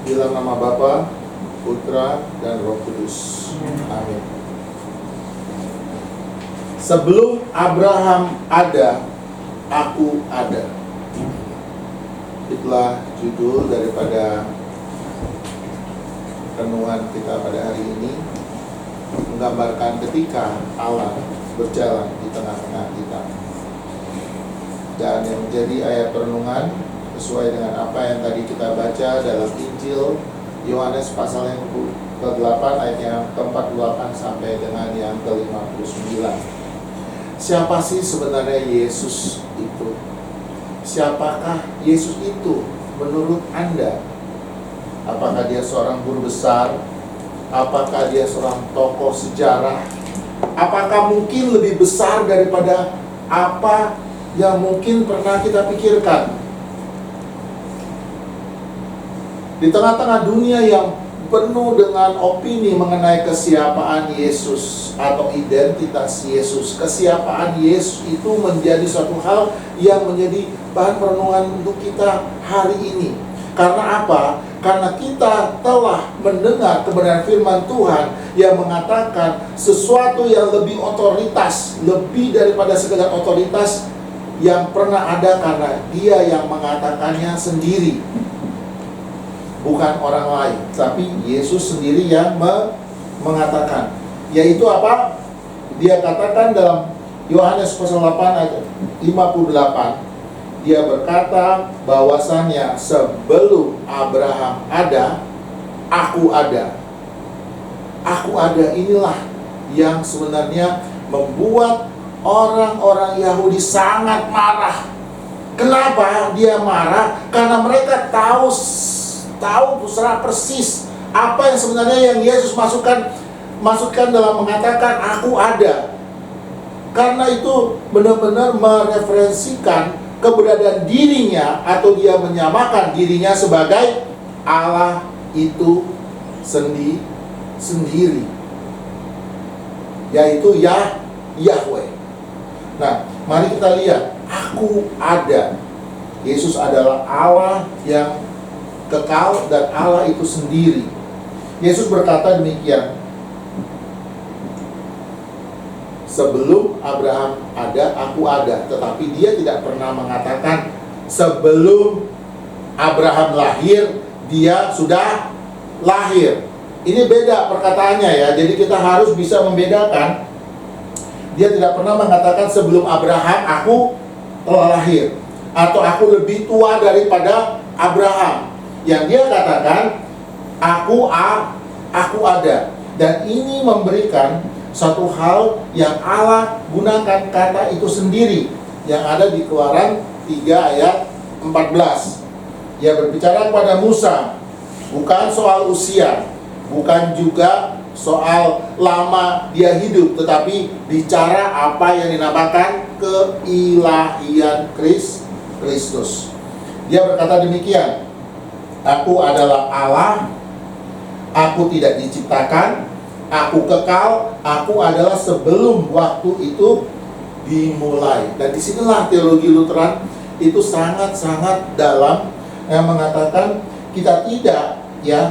Dalam nama Bapa, Putra, dan Roh Kudus. Amin. Sebelum Abraham ada, aku ada. Itulah judul daripada renungan kita pada hari ini, menggambarkan ketika Allah berjalan di tengah-tengah kita. Dan yang menjadi ayat renungan sesuai dengan apa yang tadi kita baca dalam Injil Yohanes pasal yang ke-8 ayat yang ke-48 sampai dengan yang ke-59. Siapa sih sebenarnya Yesus itu? Siapakah Yesus itu menurut Anda? Apakah dia seorang guru besar? Apakah dia seorang tokoh sejarah? Apakah mungkin lebih besar daripada apa yang mungkin pernah kita pikirkan? Di tengah-tengah dunia yang penuh dengan opini mengenai kesiapaan Yesus atau identitas Yesus, kesiapaan Yesus itu menjadi suatu hal yang menjadi bahan perenungan untuk kita hari ini. Karena apa? Karena kita telah mendengar kebenaran firman Tuhan yang mengatakan sesuatu yang lebih otoritas, lebih daripada sekedar otoritas yang pernah ada, karena Dia yang mengatakannya sendiri, bukan orang lain, tapi Yesus sendiri yang mengatakan. Yaitu apa? Dia katakan dalam Yohanes pasal 8 ayat 58. Dia berkata bahwasannya sebelum Abraham ada, aku ada. Aku ada inilah yang sebenarnya membuat orang-orang Yahudi sangat marah. Kenapa dia marah? Karena mereka tahu secara persis apa yang sebenarnya yang Yesus masukkan dalam mengatakan aku ada. Karena itu benar-benar mereferensikan keberadaan dirinya, atau dia menyamakan dirinya sebagai Allah itu sendiri, yaitu Yahweh. Nah, mari kita lihat, aku ada. Yesus adalah Allah yang kekal dan Allah itu sendiri. Yesus berkata demikian, sebelum Abraham ada, aku ada. Tetapi dia tidak pernah mengatakan sebelum Abraham lahir, dia sudah lahir. Ini beda perkataannya ya. Jadi kita harus bisa membedakan. Dia tidak pernah mengatakan sebelum Abraham aku telah lahir, atau aku lebih tua daripada Abraham. Yang dia katakan aku ada. Dan ini memberikan satu hal yang Allah gunakan kata itu sendiri, yang ada di Keluaran 3 ayat 14. Dia berbicara kepada Musa, bukan soal usia, bukan juga soal lama dia hidup, tetapi bicara apa yang dinamakan keilahian Kristus. Dia berkata demikian, aku adalah Allah, aku tidak diciptakan, aku kekal, aku adalah sebelum waktu itu dimulai. Dan disinilah teologi Lutheran itu sangat-sangat dalam, yang mengatakan kita tidak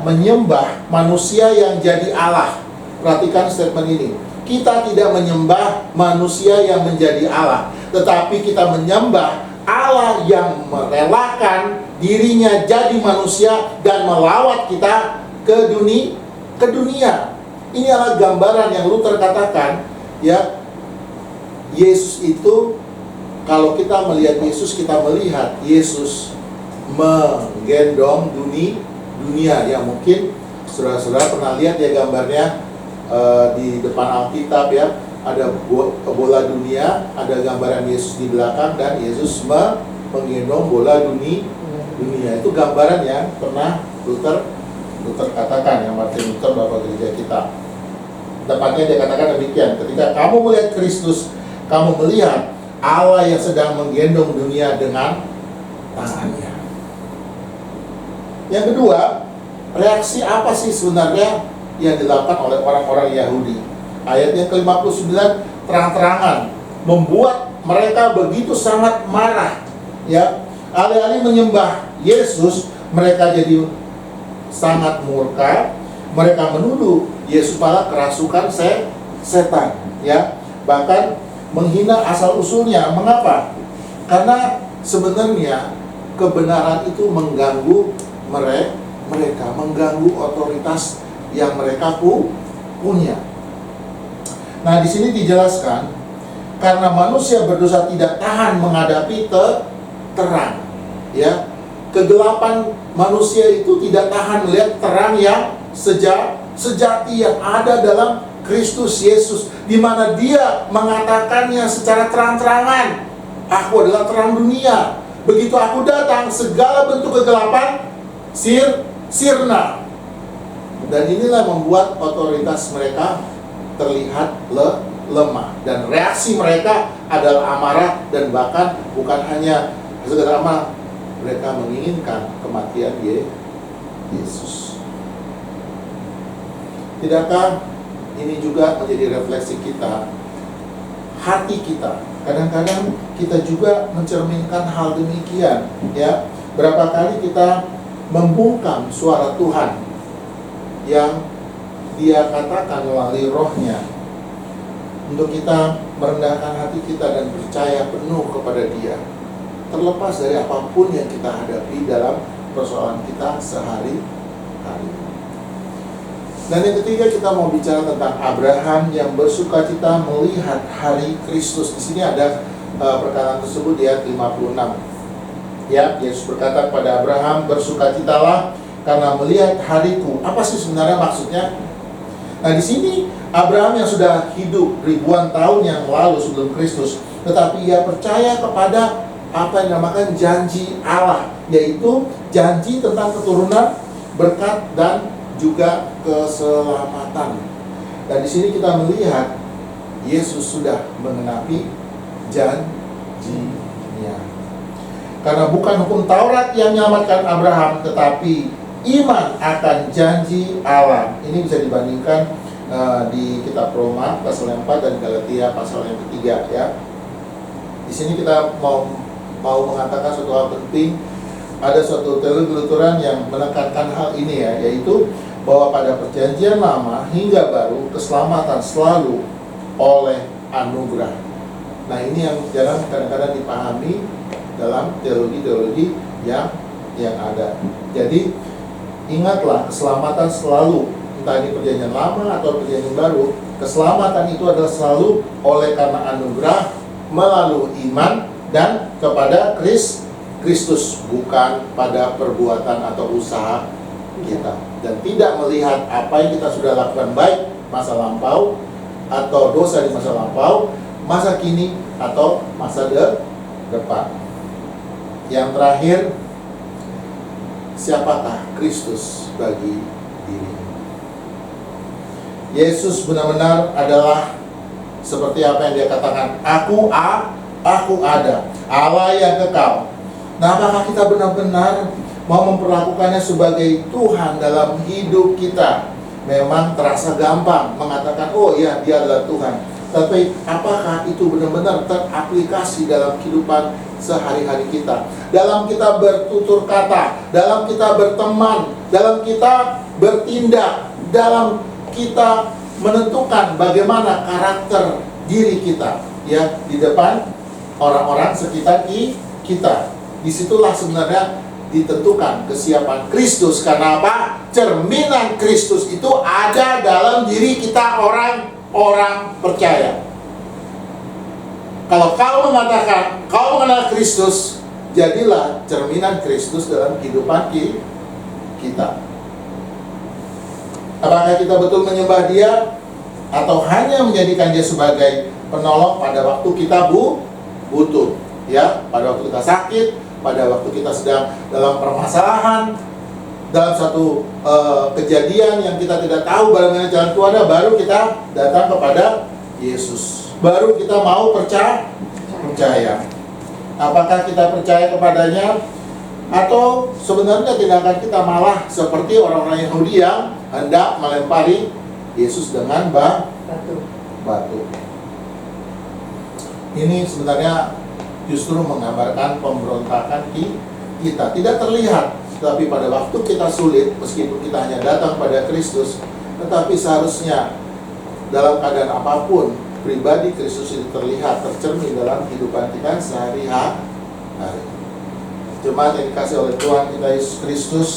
menyembah manusia yang jadi Allah. Perhatikan statement ini. Kita tidak menyembah manusia yang menjadi Allah, tetapi kita menyembah Allah yang merelakan dirinya jadi manusia dan melawat kita ke dunia. Ini adalah gambaran yang Luther katakan, ya, Yesus itu, kalau kita melihat Yesus, kita melihat Yesus menggendong dunia. Yang mungkin saudara-saudara pernah lihat ya gambarnya di depan Alkitab ya, ada bola dunia, ada gambaran Yesus di belakang, dan Yesus menggendong bola dunia. Itu gambaran yang pernah Luther katakan, yang Martin Luther, Bapak Gereja kita. Tepatnya dia katakan demikian, ketika kamu melihat Kristus, kamu melihat Allah yang sedang menggendong dunia dengan tangannya. Yang kedua, reaksi apa sih sebenarnya yang dilakukan oleh orang-orang Yahudi? Ayat yang ke-59 terang-terangan membuat mereka begitu sangat marah, ya. Alih-alih menyembah Yesus, mereka jadi sangat murka. Mereka menuduh Yesus malah kerasukan setan, ya. Bahkan menghina asal usulnya. Mengapa? Karena sebenarnya kebenaran itu mengganggu mereka, mengganggu otoritas yang mereka punya. Nah, di sini dijelaskan karena manusia berdosa tidak tahan menghadapi terang, ya. Kegelapan manusia itu tidak tahan melihat terang yang sejati yang ada dalam Kristus Yesus, di mana Dia mengatakannya secara terang-terangan, aku adalah terang dunia. Begitu aku datang, segala bentuk kegelapan sirna. Dan inilah membuat otoritas mereka terlihat lemah, dan reaksi mereka adalah amarah, dan bahkan bukan hanya sekedar amarah, mereka menginginkan kematian Yesus. Tidakkah ini juga menjadi refleksi kita, hati kita? Kadang-kadang kita juga mencerminkan hal demikian, ya. Berapa kali kita membungkam suara Tuhan yang Dia katakan melalui Roh-Nya, untuk kita merendahkan hati kita dan percaya penuh kepada Dia, terlepas dari apapun yang kita hadapi dalam persoalan kita sehari-hari. Dan yang ketiga, kita mau bicara tentang Abraham yang bersukacita melihat hari Kristus. Di sini ada perkataan tersebut di ayat 56. Ya, Yesus berkata kepada Abraham, bersukacitalah karena melihat hariku. Apa sih sebenarnya maksudnya? Nah, di sini Abraham yang sudah hidup ribuan tahun yang lalu sebelum Kristus, tetapi ia percaya kepada apa yang dinamakan janji Allah, yaitu janji tentang keturunan, berkat, dan juga keselamatan. Dan di sini kita melihat Yesus sudah mengenapi janjinya. Karena bukan hukum Taurat yang menyelamatkan Abraham, tetapi iman akan janji Allah. Ini bisa dibandingkan di kitab Roma pasal yang 4 dan Galatia pasal yang ketiga, ya. Di sini kita mau mengatakan suatu hal penting. Ada suatu teologi Lutheran yang menekankan hal ini, ya, yaitu bahwa pada perjanjian lama hingga baru keselamatan selalu oleh anugerah. Nah, ini yang jarang kadang-kadang dipahami dalam teologi-teologi yang ada. Jadi ingatlah, keselamatan selalu, entah ini perjanjian lama atau perjanjian baru, keselamatan itu adalah selalu oleh karena anugerah melalui iman dan kepada Kristus, bukan pada perbuatan atau usaha kita. Dan tidak melihat apa yang kita sudah lakukan baik masa lampau, atau dosa di masa lampau, masa kini, atau masa depan. Yang terakhir, siapakah Kristus bagi diri? Yesus benar-benar adalah seperti apa yang Dia katakan, aku ada, Allah yang kekal. Nah, apakah kita benar-benar mau memperlakukannya sebagai Tuhan dalam hidup kita? Memang terasa gampang mengatakan, oh ya, Dia adalah Tuhan. Tapi apakah itu benar-benar teraplikasi dalam kehidupan sehari-hari kita? Dalam kita bertutur kata, dalam kita berteman, dalam kita bertindak, dalam kita menentukan bagaimana karakter diri kita, ya, di depan orang-orang sekitar kita. Disitulah sebenarnya ditentukan kesiapan Kristus. Karena apa? Cerminan Kristus itu ada dalam diri kita, orang percaya. Kalau kau mengatakan kau mengenal Kristus, jadilah cerminan Kristus dalam kehidupan kita. Apakah kita betul menyembah Dia, atau hanya menjadikan Dia sebagai penolong pada waktu kita butuh, ya, pada waktu kita sakit, pada waktu kita sedang dalam permasalahan, dalam satu kejadian yang kita tidak tahu bagaimana jalan keluarnya, baru kita datang kepada Yesus, baru kita mau percaya. Apakah kita percaya kepadanya, atau sebenarnya tindakan kita malah seperti orang-orang Yahudi yang hendak melempari Yesus dengan batu? Ini sebenarnya justru menggambarkan pemberontakan kita. Tidak terlihat Tapi pada waktu kita sulit, meskipun kita hanya datang pada Kristus, tetapi seharusnya dalam keadaan apapun, pribadi Kristus itu terlihat, tercermin dalam kehidupan kita sehari-hari. Jemaat yang dikasih oleh Tuhan kita Yesus Kristus,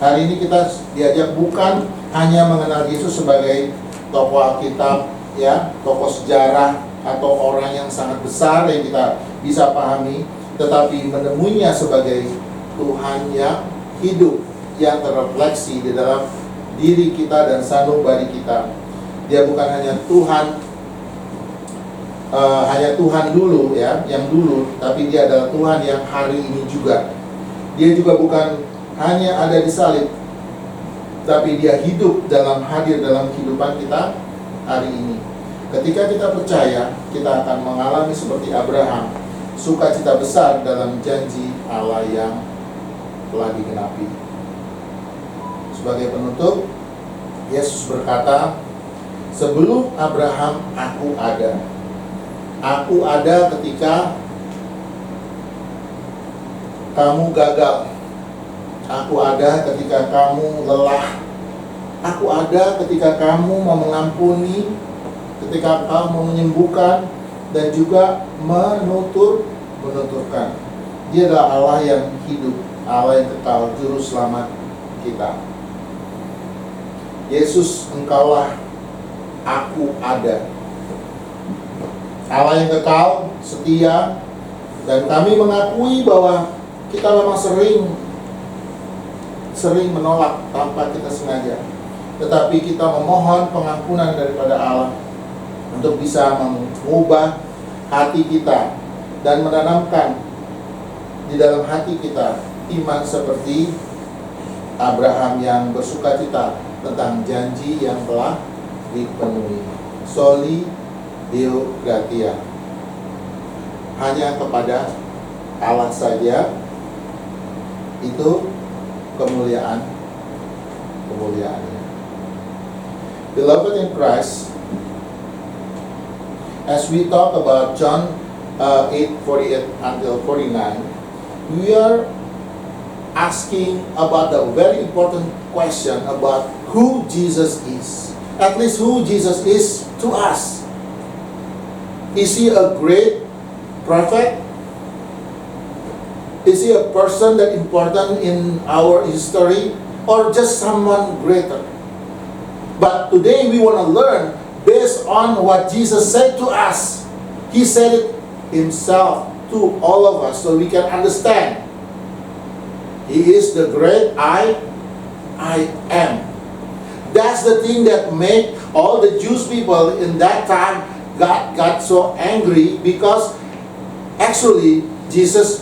hari ini kita diajak bukan hanya mengenal Yesus sebagai tokoh Alkitab, ya, tokoh sejarah atau orang yang sangat besar yang kita bisa pahami, tetapi menemuinya sebagai Tuhan yang hidup, yang terrefleksi di dalam diri kita dan sanubari kita. Dia bukan hanya Tuhan, hanya Tuhan dulu, ya, yang dulu, tapi dia adalah Tuhan yang hari ini juga. Dia juga bukan hanya ada di salib, tapi dia hidup hadir dalam kehidupan kita hari ini. Ketika kita percaya, kita akan mengalami seperti Abraham, sukacita besar dalam janji Allah yang telah digenapi. Sebagai penutup, Yesus berkata, sebelum Abraham aku ada. Aku ada ketika kamu gagal. Aku ada ketika kamu lelah. Aku ada ketika kamu mau mengampuni, ketika kamu menyembuhkan, dan juga menuturkan. Dia adalah Allah yang hidup, Allah yang kekal, juru selamat kita. Yesus, engkaulah aku ada. Allah yang kekal, setia, dan kami mengakui bahwa kita memang sering menolak tanpa kita sengaja. Tetapi kita memohon pengampunan daripada Allah untuk bisa mengubah hati kita dan menanamkan di dalam hati kita iman seperti Abraham yang bersukacita tentang janji yang telah dipenuhi. Soli Deo Gratia. Hanya kepada Allah saja itu kemuliaannya. Beloved in Christ, as we talk about John 8:48 until 49, we are asking about the very important question about who Jesus is. At least who Jesus is to us. Is he a great prophet? Is he a person that important in our history, or just someone greater? But today we want to learn based on what Jesus said to us. He said it himself to all of us so we can understand. He is the great I am. That's the thing that made all the Jewish people in that time got so angry, because actually Jesus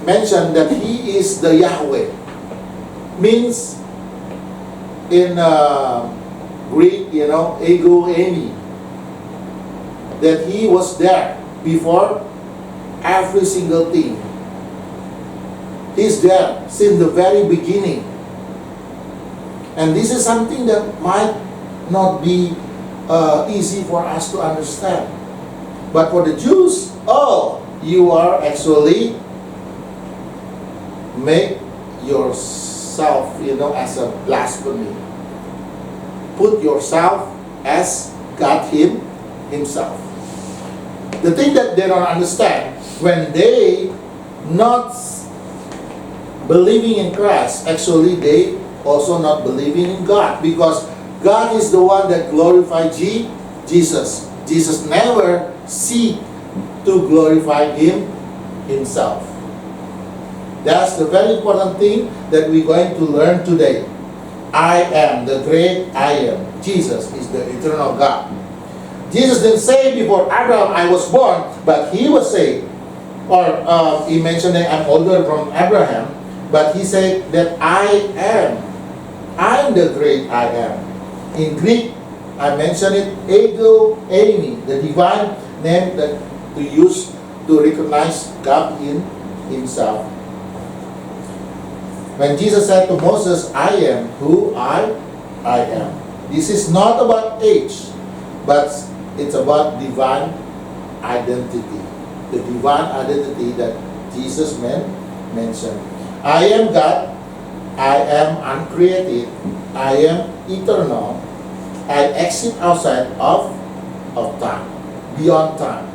mentioned that he is the Yahweh. Means in Greek, ego eimi, that he was there before every single thing. He's there since the very beginning. And this is something that might not be easy for us to understand. But for the Jews, you are actually make yourself, as a blasphemy. Put yourself as God himself. The thing that they don't understand, when they not believing in Christ, actually they also not believing in God, because God is the one that glorified Jesus. Jesus never seek to glorify himself. That's the very important thing that we're going to learn today. I am the great I am. Jesus is the eternal God. Jesus didn't say before Abraham I was born, but he was saying, or he mentioned that I'm older from Abraham, but he said that I am. I'm the great I am. In Greek, I mentioned it, ego eimi, the divine name that to use to recognize God in himself. When Jesus said to Moses, I am who I am. This is not about age, but it's about divine identity. The divine identity that Jesus mentioned. I am God, I am uncreated, I am eternal, I exist outside of time, beyond time.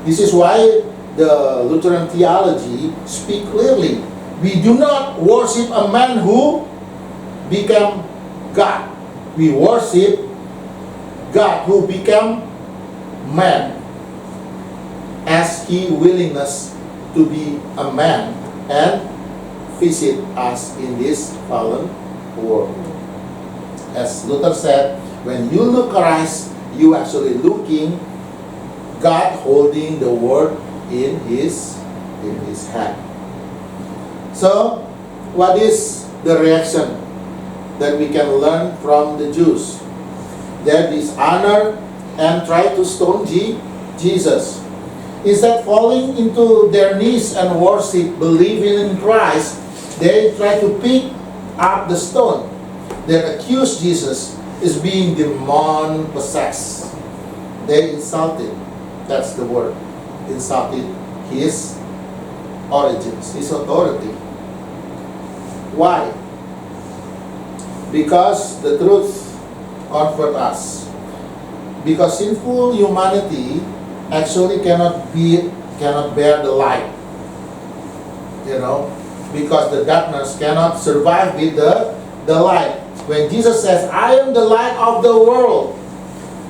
This is why the Lutheran theology speak clearly. We do not worship a man who became God. We worship God who became man as he willingness to be a man and visit us in this fallen world. As Luther said, when you look Christ, you actually looking God holding the world in his hand. So, what is the reaction that we can learn from the Jews? They dishonor and try to stone Jesus. Instead of falling into their knees and worship, believing in Christ, they try to pick up the stone. They accuse Jesus as being demon possessed. They insulted, that's the word, insulted his origins, his authority. Why? Because the truth comfort us. Because sinful humanity actually cannot bear the light. Because the darkness cannot survive with the light. When Jesus says, I am the light of the world,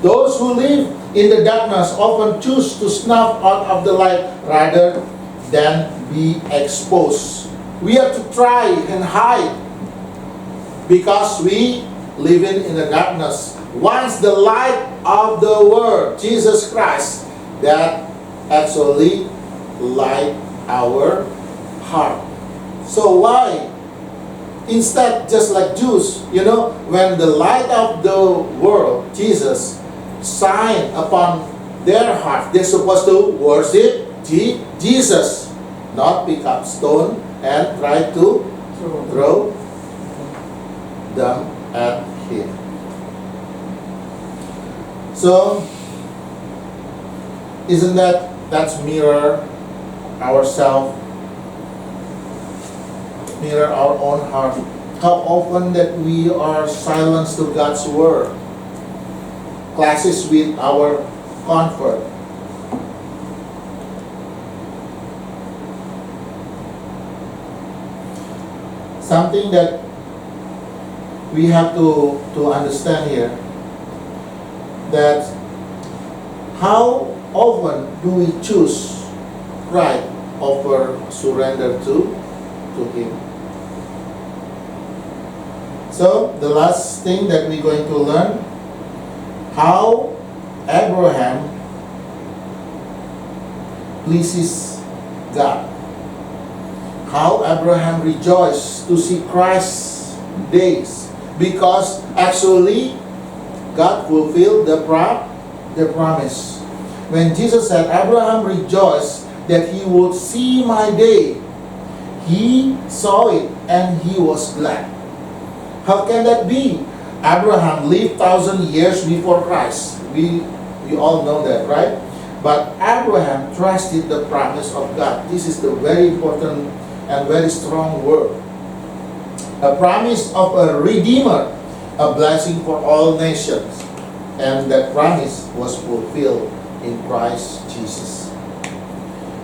those who live in the darkness often choose to snuff out of the light rather than be exposed. We have to try and hide because we live in the darkness. Once the light of the world, Jesus Christ, that actually light our heart. So why? Instead, just like Jews, when the light of the world, Jesus, shine upon their heart, they're supposed to worship Jesus, not pick up stone and try to throw them at him. So, isn't that's mirror ourselves, mirror our own heart? How often that we are silenced to God's word, clashes with our comfort. Something that we have to understand here, that how often do we choose pride over surrender to him? So the last thing that we're going to learn, how Abraham pleases God. How Abraham rejoiced to see Christ's days, because actually God fulfilled the promise. When Jesus said, Abraham rejoiced that he would see my day, he saw it and he was glad. How can that be? Abraham lived 1,000 years before Christ. We all know that, right? But Abraham trusted the promise of God. This is the very important and very strong word. A promise of a Redeemer, a blessing for all nations. And that promise was fulfilled in Christ Jesus.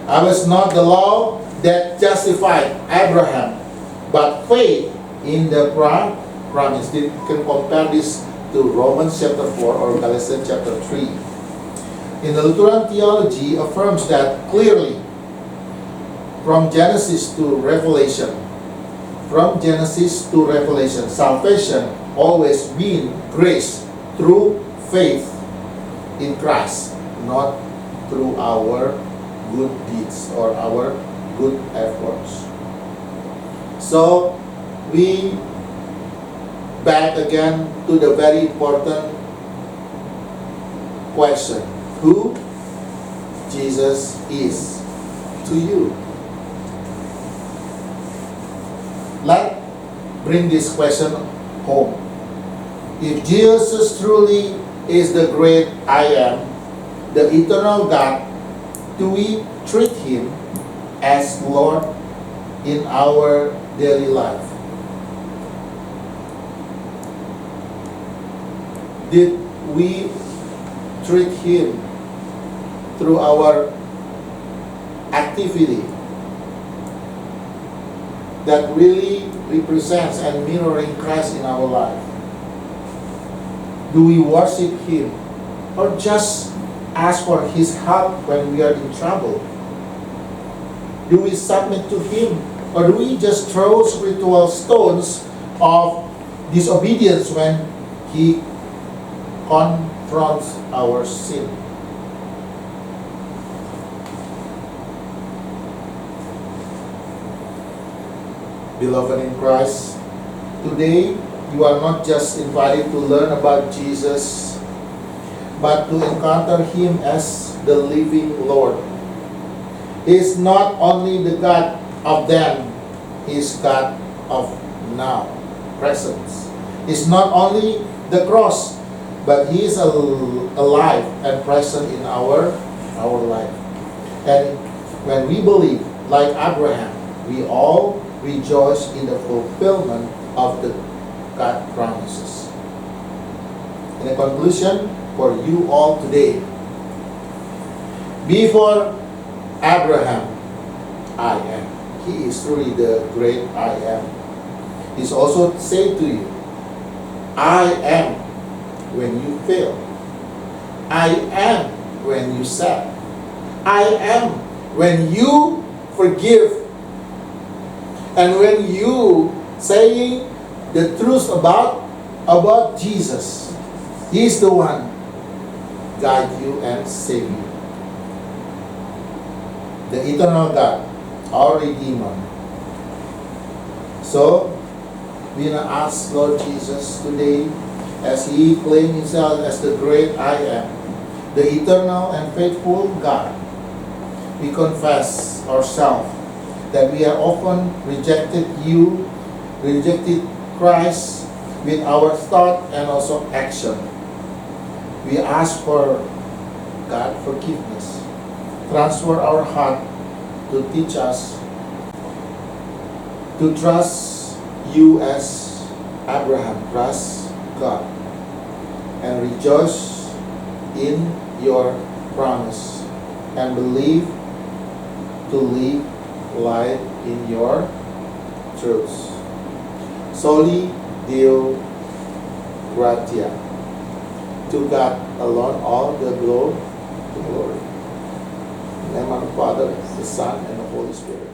I was not the law that justified Abraham, but faith in the promise. You can compare this to Romans chapter 4 or Galatians chapter 3. In the Lutheran theology affirms that clearly from Genesis to Revelation. From Genesis to Revelation, salvation always been grace through faith in Christ, not through our good deeds or our good efforts. So we back again to the very important question: who Jesus is to you? Let's bring this question home. If Jesus truly is the great I am, the eternal God, do we treat him as Lord in our daily life? Did we treat Him through our activity that really represents and mirroring Christ in our life? Do we worship Him or just ask for His help when we are in trouble? Do we submit to Him or do we just throw spiritual stones of disobedience when He confronts our sin? Beloved in Christ, today you are not just invited to learn about Jesus, but to encounter Him as the living Lord. He is not only the God of then, He is God of now, presence. He is not only the cross, but He is alive and present in our life. And when we believe, like Abraham, we all rejoice in the fulfillment of the God promises. In a conclusion, for you all today, before Abraham, I am. He is truly the great I am. He's also saying to you, I am when you fail. I am when you sad. I am when you forgive. And when you saying the truth about Jesus, He's the one guide you and save you. The eternal God, our Redeemer. So, we now ask Lord Jesus today, as He claimed Himself as the great I am, the eternal and faithful God, we confess ourselves that we have often rejected You, rejected Christ with our thought and also action. We ask for God forgiveness. Transfer our heart to teach us to trust You as Abraham trusts God and rejoice in Your promise and believe to live life in Your truths. Soli Deo Gratia. To God alone all the glory. In the name of the Father, the Son, and the Holy Spirit.